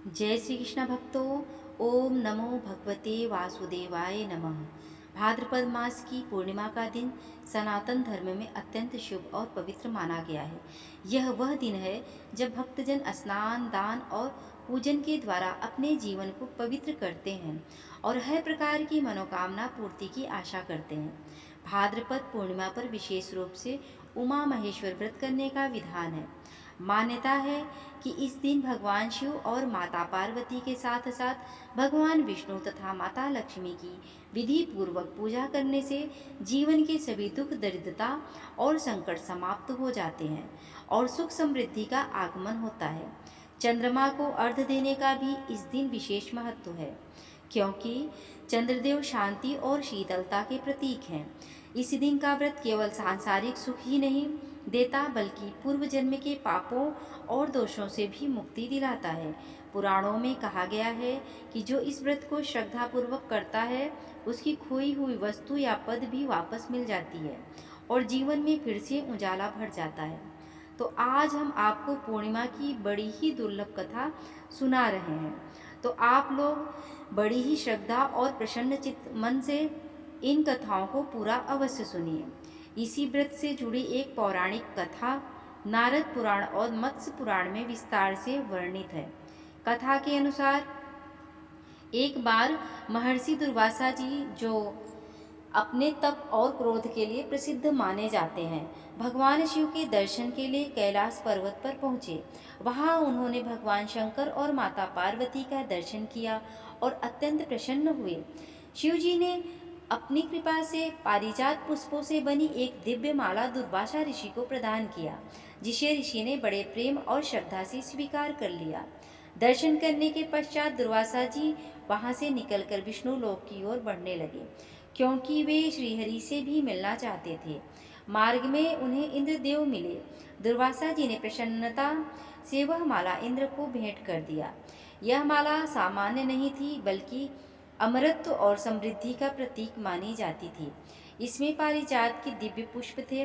जय श्री कृष्ण भक्तों। ओम नमो भगवते वासुदेवाय नमः। भाद्रपद मास की पूर्णिमा का दिन सनातन धर्म में अत्यंत शुभ और पवित्र माना गया है। यह वह दिन है जब भक्तजन स्नान, दान और पूजन के द्वारा अपने जीवन को पवित्र करते हैं और हर प्रकार की मनोकामना पूर्ति की आशा करते हैं। भाद्रपद पूर्णिमा पर विशेष रूप से उमा महेश्वर व्रत करने का विधान है। मान्यता है कि इस दिन भगवान शिव और माता पार्वती के साथ साथ भगवान विष्णु तथा माता लक्ष्मी की विधि पूर्वक पूजा करने से जीवन के सभी दुख, दरिद्रता और संकट समाप्त हो जाते हैं और सुख समृद्धि का आगमन होता है। चंद्रमा को अर्घ्य देने का भी इस दिन विशेष महत्व है, क्योंकि चंद्रदेव शांति और शीतलता के प्रतीक हैं। इस दिन का व्रत केवल सांसारिक सुख ही नहीं देता, बल्कि पूर्व जन्म के पापों और दोषों से भी मुक्ति दिलाता है। पुराणों में कहा गया है कि जो इस व्रत को श्रद्धापूर्वक करता है, उसकी खोई हुई वस्तु या पद भी वापस मिल जाती है और जीवन में फिर से उजाला भर जाता है। तो आज हम आपको पूर्णिमा की बड़ी ही दुर्लभ कथा सुना रहे हैं। तो आप लोग बड़ी ही श्रद्धा और प्रसन्न चित्त मन से इन कथाओं को पूरा अवश्य सुनिए। इसी व्रत से जुड़ी एक पौराणिक कथा नारद पुराण और मत्स्य पुराण में विस्तार से वर्णित है। कथा के अनुसार एक बार महर्षि दुर्वासा जी, जो अपने तप और क्रोध के लिए प्रसिद्ध माने जाते हैं, भगवान शिव के दर्शन के लिए कैलाश पर्वत पर पहुँचे। वहाँ उन्होंने भगवान शंकर और माता पार्वती का दर्शन किया और अत्यंत प्रसन्न हुए। शिव जी ने अपनी कृपा से पारिजात पुष्पों से बनी एक दिव्य माला दुर्वासा ऋषि को प्रदान किया, जिसे ऋषि ने बड़े प्रेम और श्रद्धा से स्वीकार कर लिया। दर्शन करने के पश्चात दुर्वासा जी वहां से निकलकर विष्णु लोक की ओर बढ़ने लगे, क्योंकि वे श्रीहरि से भी मिलना चाहते थे। मार्ग में उन्हें इंद्रदेव मिले। दुर्वासा जी ने प्रसन्नता से वह माला इंद्र को भेंट कर दिया। यह माला सामान्य नहीं थी, बल्कि अमरत्व और समृद्धि का प्रतीक मानी जाती थी। इसमें पारिजात के दिव्य पुष्प थे,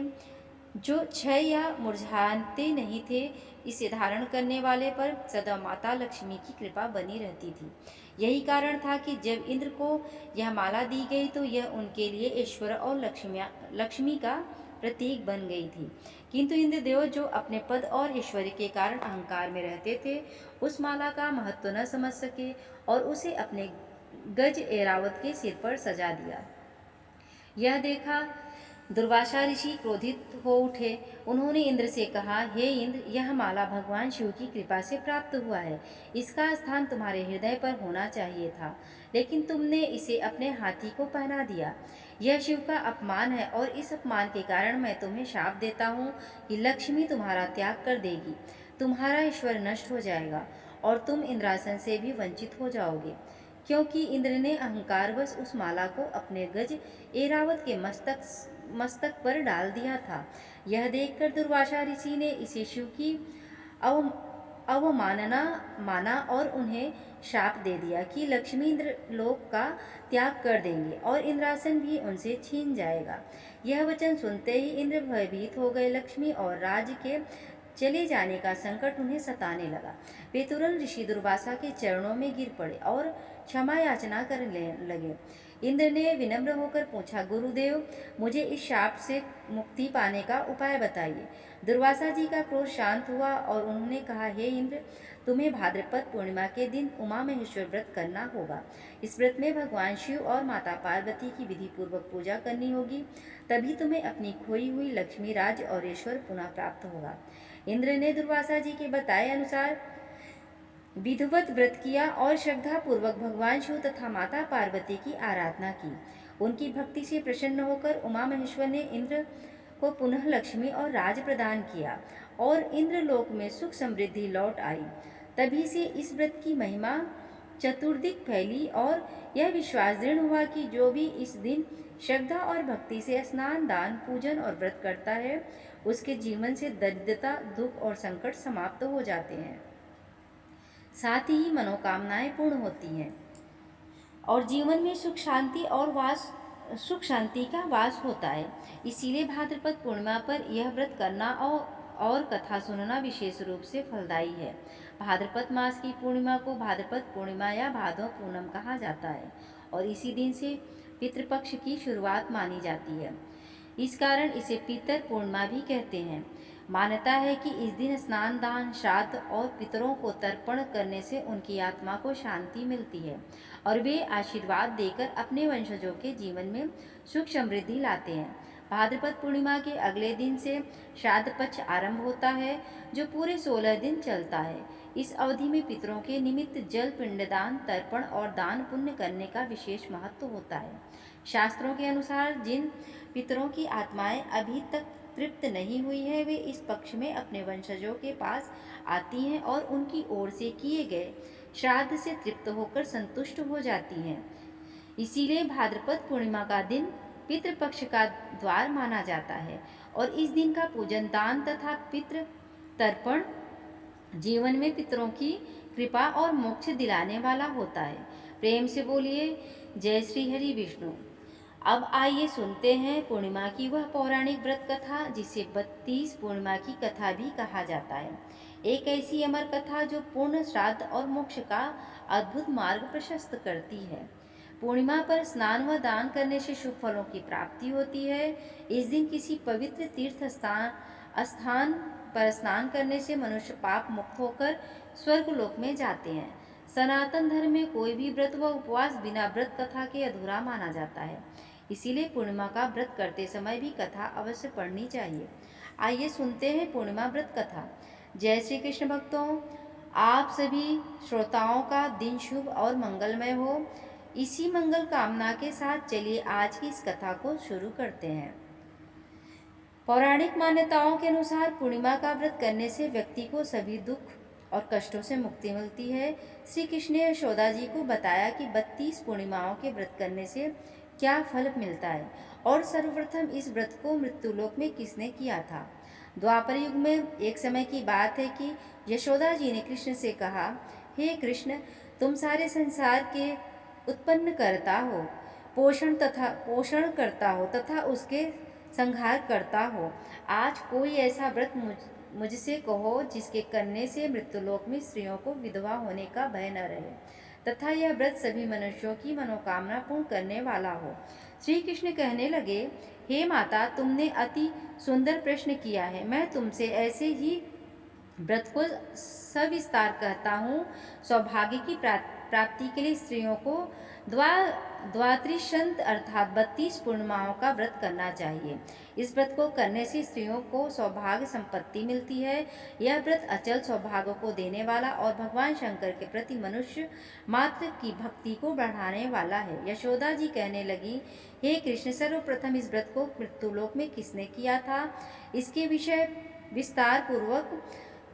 जो क्षय या मुरझाते नहीं थे। इसे धारण करने वाले पर सदा माता लक्ष्मी की कृपा बनी रहती थी। यही कारण था कि जब इंद्र को यह माला दी गई तो यह उनके लिए ईश्वर और लक्ष्मी का प्रतीक बन गई थी। किंतु इंद्रदेव, जो अपने पद और ऐश्वर्य के कारण अहंकार में रहते थे, उस माला का महत्व न समझ सके और उसे अपने गज ऐरावत के सिर पर सजा दिया। यह देखा दुर्वासा ऋषि क्रोधित हो उठे। उन्होंने इंद्र से कहा, हे इंद्र, यह माला भगवान शिव की कृपा से प्राप्त हुआ है। इसका स्थान तुम्हारे हृदय पर होना चाहिए था, लेकिन तुमने इसे अपने हाथी को पहना दिया। यह शिव का अपमान है और इस अपमान के कारण मैं तुम्हें शाप देता हूँ कि लक्ष्मी तुम्हारा त्याग कर देगी, तुम्हारा ईश्वर नष्ट हो जाएगा और तुम इंद्रासन से भी वंचित हो जाओगे, क्योंकि इंद्र ने अहंकारवश उस माला को अपने गज ऐरावत के मस्तक पर डाल दिया था। यह देखकर दुर्वासा ऋषि ने इसे शिव की अव अवमानना माना और उन्हें शाप दे दिया कि लक्ष्मी इंद्र लोक का त्याग कर देंगे और इंद्रासन भी उनसे छीन जाएगा। यह वचन सुनते ही इंद्र भयभीत हो गए। लक्ष्मी और राज्य के चले जाने का संकट उन्हें सताने लगा। वे तुरंत ऋषि दुर्वासा के चरणों में गिर पड़े और क्षमा याचना करने लगे। इंद्र ने विनम्र होकर पूछा, गुरुदेव, मुझे इस शाप से मुक्ति पाने का उपाय बताइए। दुर्वासा जी का क्रोध शांत हुआ और उन्होंने कहा, हे इंद्र, तुम्हें भाद्रपद पूर्णिमा के दिन उमा महेश्वर व्रत करना होगा। इस व्रत में भगवान शिव और माता पार्वती की विधि पूर्वक पूजा करनी होगी, तभी तुम्हें अपनी खोई हुई लक्ष्मी, राज्य और ईश्वर पुनः प्राप्त होगा। इंद्र ने दुर्वासा जी के बताए अनुसार विधिवत व्रत किया और श्रद्धा पूर्वक भगवान शिव तथा माता पार्वती की आराधना की। उनकी भक्ति से प्रसन्न होकर उमा महेश्वर ने इंद्र को पुनः लक्ष्मी और राज प्रदान किया और इंद्रलोक में सुख समृद्धि लौट आई। तभी से इस व्रत की महिमा चतुर्दिक फैली और यह विश्वास दृढ़ हुआ कि जो भी इस दिन श्रद्धा और भक्ति से स्नान, दान, पूजन और व्रत करता है, उसके जीवन से दरिद्रता, दुख और संकट समाप्त हो जाते हैं। साथ ही मनोकामनाएं पूर्ण होती हैं और जीवन में सुख शांति का वास होता है। इसीलिए भाद्रपद पूर्णिमा पर यह व्रत करना और कथा सुनना विशेष रूप से फलदायी है। भाद्रपद मास की पूर्णिमा को भाद्रपद पूर्णिमा या भादव पूनम कहा जाता है और इसी दिन से पितृपक्ष की शुरुआत मानी जाती है। इस कारण इसे पितर पूर्णिमा भी कहते हैं। मान्यता है कि इस दिन स्नान, दान, श्राद्ध और पितरों को तर्पण करने से उनकी आत्मा को शांति मिलती है और वे आशीर्वाद देकर अपने वंशजों के जीवन में सुख समृद्धि लाते हैं। भाद्रपद पूर्णिमा के अगले दिन से श्राद्ध पक्ष आरंभ होता है, जो पूरे 16 दिन चलता है। इस अवधि में पितरों के निमित्त जल, पिंडदान, तर्पण और दान पुण्य करने का विशेष महत्व होता है। शास्त्रों के अनुसार जिन पितरों की आत्माएं अभी तक तृप्त नहीं हुई है, वे इस पक्ष में अपने वंशजों के पास आती हैं और उनकी ओर से किए गए श्राद्ध से तृप्त होकर संतुष्ट हो जाती हैं। इसीलिए भाद्रपद पूर्णिमा का दिन पितृपक्ष का द्वार माना जाता है और इस दिन का पूजन, दान तथा पितृ तर्पण जीवन में पितरों की कृपा और मोक्ष दिलाने वाला होता है। प्रेम से बोलिए जय श्री हरि विष्णु। अब आइए सुनते हैं पूर्णिमा की वह पौराणिक व्रत कथा जिसे 32 पूर्णिमा की कथा भी कहा जाता है। एक ऐसी अमर कथा जो पूर्ण श्राद्ध और मोक्ष का अद्भुत मार्ग प्रशस्त करती है। पूर्णिमा पर स्नान व दान करने से शुभ फलों की प्राप्ति होती है। इस दिन किसी पवित्र तीर्थ स्थान पर स्नान करने से मनुष्य पाप मुक्त होकर स्वर्गलोक में जाते हैं। सनातन धर्म में कोई भी व्रत व उपवास बिना व्रत कथा के अधूरा माना जाता है। इसीलिए पूर्णिमा का व्रत करते समय भी कथा अवश्य पढ़नी चाहिए। आइए सुनते हैं पूर्णिमा व्रत कथा। जय श्री कृष्ण भक्तों, आप सभी श्रोताओं का दिन शुभ और मंगलमय हो। इसी मंगल कामना के साथ चलिए आज की इस कथा को शुरू करते हैं। पौराणिक मान्यताओं के अनुसार पूर्णिमा का व्रत करने से व्यक्ति को सभी दुख और कष्टों से मुक्ति मिलती है। श्री कृष्ण ने यशोदा जी को बताया कि 32 पूर्णिमाओं के व्रत करने से क्या फल मिलता है और सर्वप्रथम इस व्रत को मृत्युलोक में किसने किया था। द्वापर युग में एक समय की बात है कि यशोदा जी ने कृष्ण से कहा, हे कृष्ण, तुम सारे संसार के उत्पन्न करता हो, पोषण करता हो तथा उसके संहार करता हो। आज कोई ऐसा व्रत मुझसे कहो जिसके करने से मृत्युलोक में स्त्रियों को विधवा होने का भय न रहे तथा यह व्रत सभी मनुष्यों की मनोकामना पूर्ण करने वाला हो। श्री कृष्ण कहने लगे, हे माता, तुमने अति सुंदर प्रश्न किया है। मैं तुमसे ऐसे ही व्रत को सविस्तार कहता हूँ। सौभाग्य की प्राप्ति के लिए स्त्रियों को द्वात्रिशंत अर्थात 32 पूर्णिमाओं का व्रत करना चाहिए। इस व्रत को करने से स्त्रियों को सौभाग्य संपत्ति मिलती है। यह व्रत अचल सौभाग्य को देने वाला और भगवान शंकर के प्रति मनुष्य मात्र की भक्ति को बढ़ाने वाला है। यशोदा जी कहने लगी, हे कृष्ण, सर्वप्रथम इस व्रत को मृत्युलोक में किसने किया था, इसके विषय विस्तार पूर्वक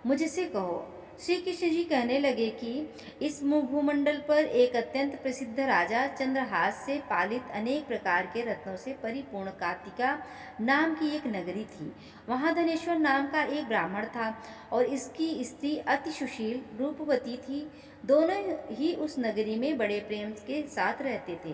मुझसे कहो। श्री कृष्ण जी कहने लगे कि इस भूमंडल पर एक अत्यंत प्रसिद्ध राजा चंद्रहास से पालित अनेक प्रकार के रत्नों से परिपूर्ण कार्तिका नाम की एक नगरी थी। वहाँ धनेश्वर नाम का एक ब्राह्मण था और इसकी स्त्री अति सुशील रूपवती थी। दोनों ही उस नगरी में बड़े प्रेम के साथ रहते थे।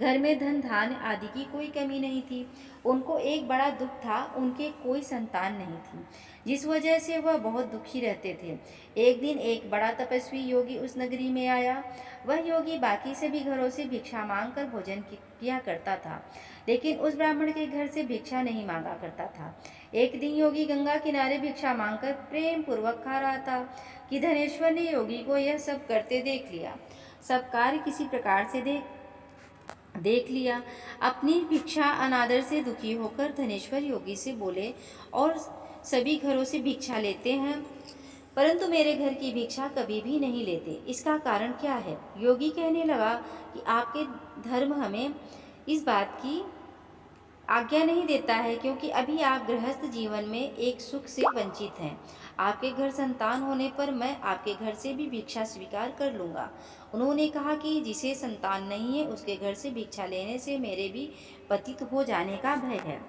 घर में धन धान्य आदि की कोई कमी नहीं थी। उनको एक बड़ा दुख था, उनके कोई संतान नहीं थी, जिस वजह से वह बहुत दुखी रहते थे। एक दिन एक बड़ा तपस्वी योगी उस नगरी में आया। वह योगी बाकी सभी घरों से भिक्षा मांगकर भोजन किया करता था, लेकिन उस ब्राह्मण के घर से भिक्षा नहीं मांगा करता था। एक दिन योगी गंगा किनारे भिक्षा मांगकर प्रेम पूर्वक खा रहा था कि धनेश्वर ने योगी को यह सब करते देख लिया। सब कार्य किसी प्रकार से देख लिया। अपनी भिक्षा अनादर से दुखी होकर धनेश्वर योगी से बोले, और सभी घरों से भिक्षा लेते हैं परंतु मेरे घर की भिक्षा कभी भी नहीं लेते, इसका कारण क्या है। योगी कहने लगा कि आपके धर्म हमें इस बात की आज्ञा नहीं देता है, क्योंकि अभी आप गृहस्थ जीवन में एक सुख से वंचित हैं। आपके घर संतान होने पर मैं आपके घर से भी भिक्षा स्वीकार कर लूँगा। उन्होंने कहा कि जिसे संतान नहीं है उसके घर से भिक्षा लेने से मेरे भी पतित हो जाने का भय है।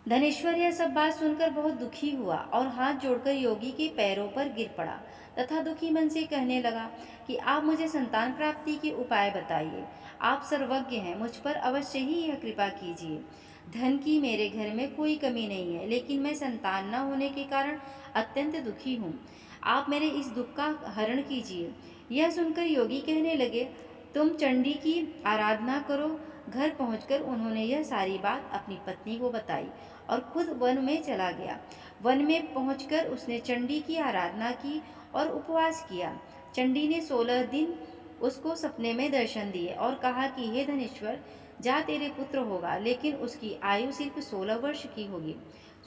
धनेश्वर यह सब बात सुनकर बहुत दुखी हुआ और हाथ जोड़कर योगी के पैरों पर गिर पड़ा तथा दुखी मन से कहने लगा कि आप मुझे संतान प्राप्ति के उपाय बताइए। आप सर्वज्ञ हैं, मुझ पर अवश्य ही यह कृपा कीजिए। धन की मेरे घर में कोई कमी नहीं है, लेकिन मैं संतान न होने के कारण अत्यंत दुखी हूँ। आप मेरे इस दुख का हरण कीजिए। यह सुनकर योगी कहने लगे, तुम चंडी की आराधना करो। घर पहुंचकर उन्होंने यह सारी बात अपनी पत्नी को बताई और खुद वन में चला गया। वन में पहुंचकर उसने चंडी की आराधना की और उपवास किया। चंडी ने 16 दिन उसको सपने में दर्शन दिए और कहा कि हे धनेश्वर, जा तेरे पुत्र होगा, लेकिन उसकी आयु सिर्फ 16 वर्ष की होगी।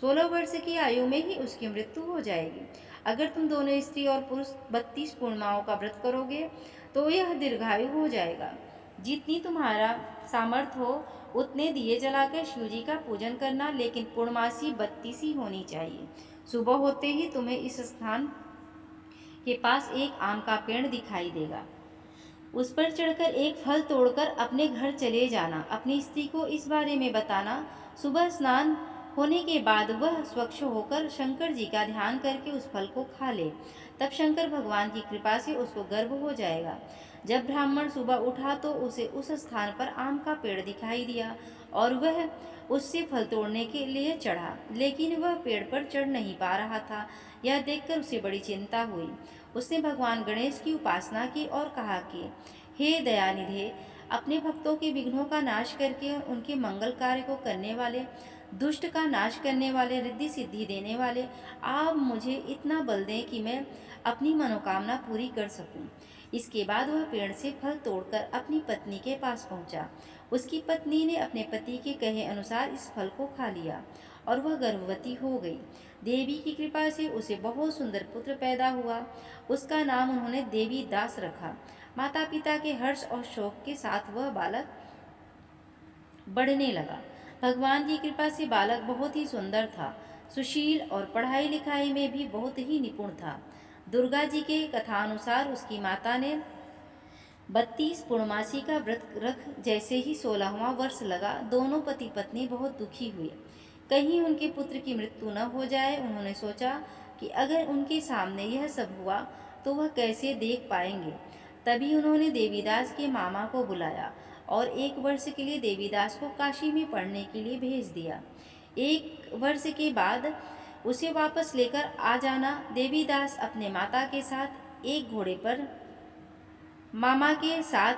16 वर्ष की आयु में ही उसकी मृत्यु हो जाएगी। अगर तुम दोनों स्त्री और पुरुष 32 पूर्णिमाओं का व्रत करोगे तो यह दीर्घायु हो जाएगा। जितनी तुम्हारा सामर्थ्य हो उतने दिए जलाकर शिव जी का पूजन करना, लेकिन पूर्णमासी 32 ही होनी चाहिए। सुबह होते ही तुम्हें इस स्थान के पास एक आम का पेड़ दिखाई देगा। उस पर चढ़कर एक फल तोड़कर अपने घर चले जाना। अपनी स्त्री को इस बारे में बताना। सुबह स्नान होने के बाद वह स्वच्छ होकर शंकर जी का ध्यान करके उस फल को खा ले। तब शंकर भगवान की कृपा से उसको गर्भ हो जाएगा। जब ब्राह्मण सुबह उठा तो उसे उस स्थान पर आम का पेड़ दिखाई दिया और वह उससे फल तोड़ने के लिए चढ़ा, लेकिन वह पेड़ पर चढ़ नहीं पा रहा था। यह देखकर उसे बड़ी चिंता हुई। उसने भगवान गणेश की उपासना की और कहा कि हे दयानिधे, अपने भक्तों के विघ्नों का नाश करके उनके मंगल कार्य को करने वाले, दुष्ट का नाश करने वाले, रिद्धि सिद्धि देने वाले, आप मुझे इतना बल दें कि मैं अपनी मनोकामना पूरी कर सकूं। इसके बाद वह पेड़ से फल तोड़कर अपनी पत्नी के पास पहुंचा। उसकी पत्नी ने अपने पति के कहे अनुसार इस फल को खा लिया और वह गर्भवती हो गई। देवी की कृपा से उसे बहुत सुंदर पुत्र पैदा हुआ। उसका नाम उन्होंने देवी दास रखा। माता पिता के हर्ष और शोक के साथ वह बालक बढ़ने लगा। भगवान की कृपा से बालक बहुत ही सुंदर था, सुशील और पढ़ाई लिखाई में भी बहुत ही निपुण था। दुर्गा जी के कथानुसार उसकी माता ने 32 पूर्णमासी का व्रत रख जैसे ही 16वां वर्ष लगा, दोनों पति पत्नी बहुत दुखी हुए। कहीं उनके पुत्र की मृत्यु न हो जाए। उन्होंने सोचा कि अगर उनके सामने यह सब हुआ तो वह कैसे देख पाएंगे। तभी उन्होंने देवीदास के मामा को बुलाया और 1 वर्ष के लिए देवीदास को काशी में पढ़ने के लिए भेज दिया। 1 वर्ष के बाद उसे वापस लेकर आ जाना। देवीदास अपने मामा के साथ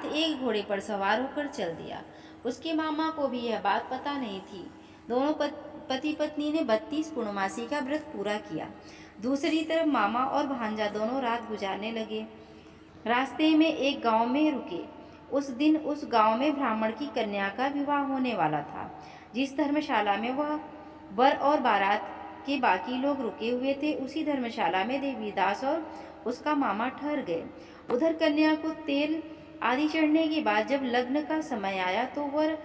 एक घोड़े पर सवार होकर चल दिया। उसके मामा को भी यह बात पता नहीं थी। दोनों पति पत्नी ने 32 पूर्णमासी का व्रत पूरा किया। दूसरी तरफ मामा और भांजा दोनों रात गुजारने लगे। रास्ते में एक गांव में रुके। उस दिन उस गांव में ब्राह्मण की कन्या का विवाह होने वाला था। जिस धर्मशाला में वह वर और बारात के बाकी लोग रुके हुए थे, उसी धर्मशाला में देवीदास और उसका मामा ठहर गए। उधर कन्या को तेल आदि चढ़ने के बाद जब लग्न का समय आया तो वर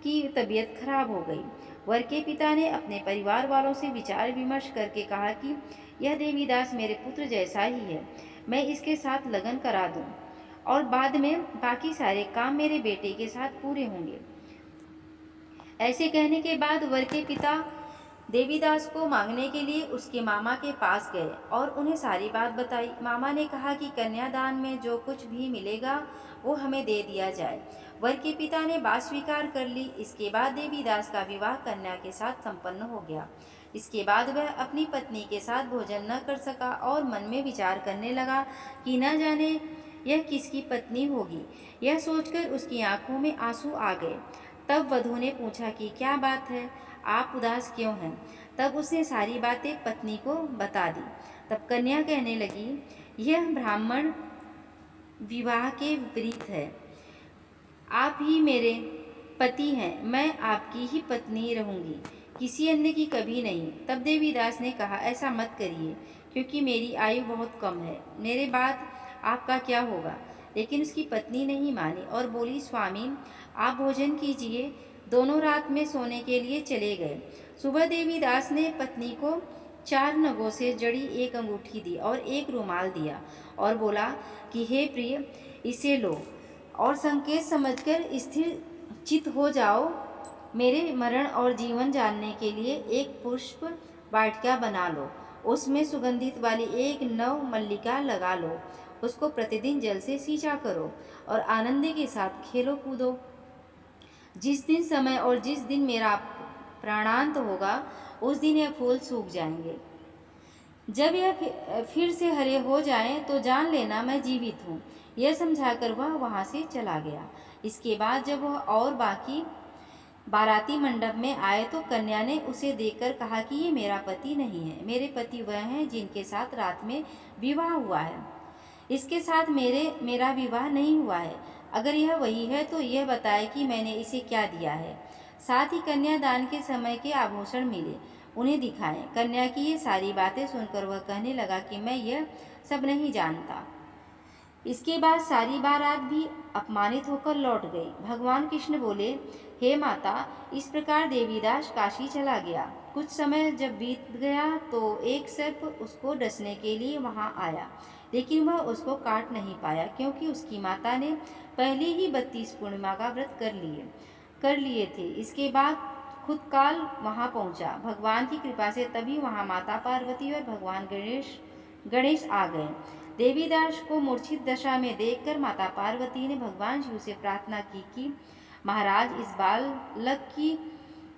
की तबीयत खराब हो गई। वर के पिता ने अपने परिवार वालों से विचार विमर्श करके कहा कि यह देवीदास मेरे पुत्र जैसा ही है, मैं इसके साथ लगन करा दूं और बाद में बाकी सारे काम मेरे बेटे के साथ पूरे होंगे। ऐसे कहने के बाद वर के पिता देवीदास को मांगने के लिए उसके मामा के पास गए और उन्हें सारी बात बताई। मामा ने कहा कि कन्यादान में जो कुछ भी मिलेगा वो हमें दे दिया जाए। वर के पिता ने बात स्वीकार कर ली। इसके बाद देवीदास का विवाह कन्या के साथ संपन्न हो गया। इसके बाद वह अपनी पत्नी के साथ भोजन न कर सका और मन में विचार करने लगा कि न जाने यह किसकी पत्नी होगी। यह सोचकर उसकी आंखों में आंसू आ गए। तब वधू ने पूछा कि क्या बात है, आप उदास क्यों हैं? तब उसने सारी बातें पत्नी को बता दी। तब कन्या कहने लगी, यह ब्राह्मण विवाह के विपरीत है। आप ही मेरे पति हैं, मैं आपकी ही पत्नी रहूंगी, किसी अन्य की कभी नहीं। तब देवीदास ने कहा, ऐसा मत करिए, क्योंकि मेरी आयु बहुत कम है, मेरे बाद आपका क्या होगा? लेकिन उसकी पत्नी नहीं मानी और बोली, स्वामी आप भोजन कीजिए। दोनों रात में सोने के लिए चले गए। सुबह देवीदास ने पत्नी को 4 नगों से जड़ी एक अंगूठी दी और एक रुमाल दिया और बोला कि हे प्रिय, इसे लो और संकेत समझकर स्थिर चित हो जाओ। मेरे मरण और जीवन जानने के लिए एक पुष्प वाटिका बना लो, उसमें सुगंधित वाली एक नव मल्लिका लगा लो, उसको प्रतिदिन जल से सींचा करो और आनंद के साथ खेलो कूदो। जिस दिन समय और जिस दिन मेरा प्राणांत होगा, उस दिन यह फूल सूख जाएंगे। जब यह फिर से हरे हो जाएं तो जान लेना मैं जीवित हूँ। यह समझाकर वह वहाँ से चला गया। इसके बाद जब वह और बाकी बाराती मंडप में आए तो कन्या ने उसे देखकर कहा कि ये मेरा पति नहीं है, मेरे पति वह हैं जिनके साथ रात में विवाह हुआ है। इसके साथ मेरा विवाह नहीं हुआ है। अगर यह वही है तो यह बताए कि मैंने इसे क्या दिया है। साथ ही कन्यादान के समय के आभूषण मिले, उन्हें दिखाएं। कन्या की ये सारी बातें सुनकर वह कहने लगा कि मैं यह सब नहीं जानता। इसके बाद सारी बारात भी अपमानित होकर लौट गई। भगवान कृष्ण बोले, हे माता, इस प्रकार देवीदास काशी चला गया। कुछ समय जब बीत गया तो एक सर्प उसको डसने के लिए वहां आया, लेकिन वह उसको काट नहीं पाया, क्योंकि उसकी माता ने पहले ही 32 पूर्णिमा का व्रत कर लिए थे। इसके बाद खुद काल वहां पहुंचा। भगवान की कृपा से तभी वहां माता पार्वती और भगवान गणेश आ गए। देवीदास को मूर्छित दशा में देखकर माता पार्वती ने भगवान शिव से प्रार्थना की कि महाराज, इस बालक की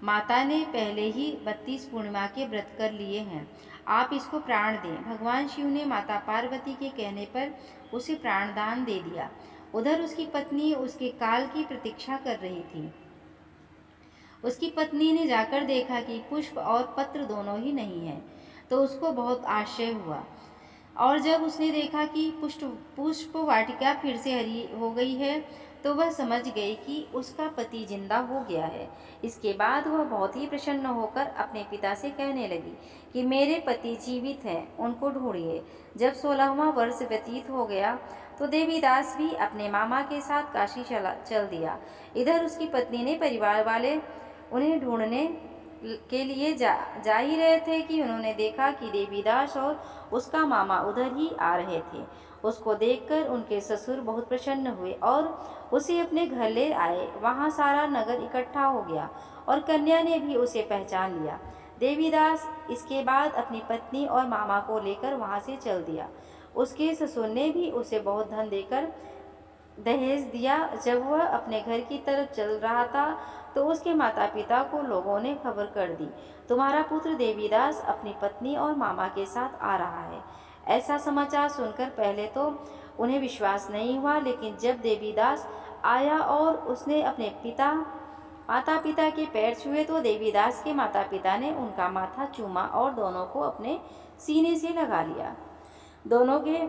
माता ने पहले ही 32 पूर्णिमा के व्रत कर लिए हैं, आप इसको प्राण दें। भगवान शिव ने माता पार्वती के कहने पर उसे प्राणदान दे दिया। उधर उसकी पत्नी उसके काल की प्रतीक्षा कर रही थी। उसकी पत्नी ने जाकर देखा कि पुष्प और पत्र दोनों ही नहीं है, तो उसको बहुत आश्चर्य हुआ। और जब उसने देखा कि पुष्प वाटिका फिर से हरी हो गई है, तो वह समझ गई कि उसका पति जिंदा हो गया है। इसके बाद वह बहुत ही प्रसन्न होकर अपने पिता से कहने लगी कि मेरे पति जीवित हैं, उनको ढूंढिए। जब 16वां वर्ष व्यतीत हो गया तो देवीदास भी अपने मामा के साथ काशी चल दिया। इधर उसकी पत्नी ने परिवार वाले उन्हें ढूंढने के लिए जा ही रहे थे कि उन्होंने देखा कि देवीदास और उसका मामा उधर ही आ रहे थे। उसको देखकर उनके ससुर बहुत प्रसन्न हुए और उसे अपने घर ले आए। वहाँ सारा नगर इकट्ठा हो गया और कन्या ने भी उसे पहचान लिया। देवीदास इसके बाद अपनी पत्नी और मामा को लेकर वहाँ से चल दिया। उसके ससुर ने भी उसे बहुत धन देकर दहेज दिया। जब वह अपने घर की तरफ चल रहा था तो उसके माता पिता को लोगों ने खबर कर दी, तुम्हारा पुत्र देवीदास अपनी पत्नी और मामा के साथ आ रहा है। ऐसा समाचार सुनकर पहले तो उन्हें विश्वास नहीं हुआ, लेकिन जब देवीदास आया और उसने अपने माता पिता के पैर छुए तो देवीदास के माता पिता ने उनका माथा चूमा और दोनों को अपने सीने से लगा लिया। दोनों के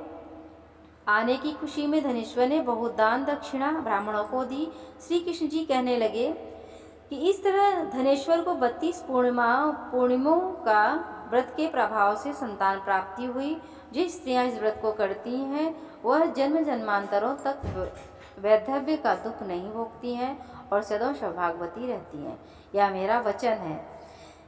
आने की खुशी में धनेश्वर ने बहुत दान दक्षिणा ब्राह्मणों को दी। श्री कृष्ण जी कहने लगे कि इस तरह धनेश्वर को 32 पूर्णिमों का व्रत के प्रभाव से संतान प्राप्ति हुई। जो स्त्रियां इस व्रत को करती हैं वह जन्म जन्मांतरों तक वैधव्य का दुख नहीं भोगती हैं और सदैव सौभाग्यवती रहती हैं। यह मेरा वचन है।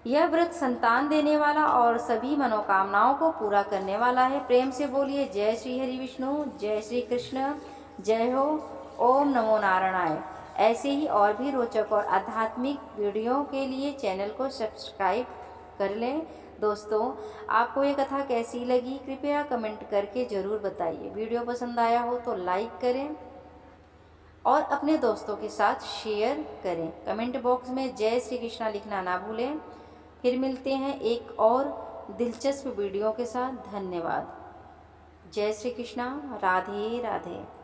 यह व्रत संतान देने वाला और सभी मनोकामनाओं को पूरा करने वाला है। प्रेम से बोलिए जय श्री हरि विष्णु, जय श्री कृष्ण, जय हो, ओम नमो नारायणाय। ऐसे ही और भी रोचक और आध्यात्मिक वीडियो के लिए चैनल को सब्सक्राइब कर लें। दोस्तों, आपको ये कथा कैसी लगी कृपया कमेंट करके ज़रूर बताइए। वीडियो पसंद आया हो तो लाइक करें और अपने दोस्तों के साथ शेयर करें। कमेंट बॉक्स में जय श्री कृष्णा लिखना ना भूलें। फिर मिलते हैं एक और दिलचस्प वीडियो के साथ। धन्यवाद। जय श्री कृष्णा। राधे राधे।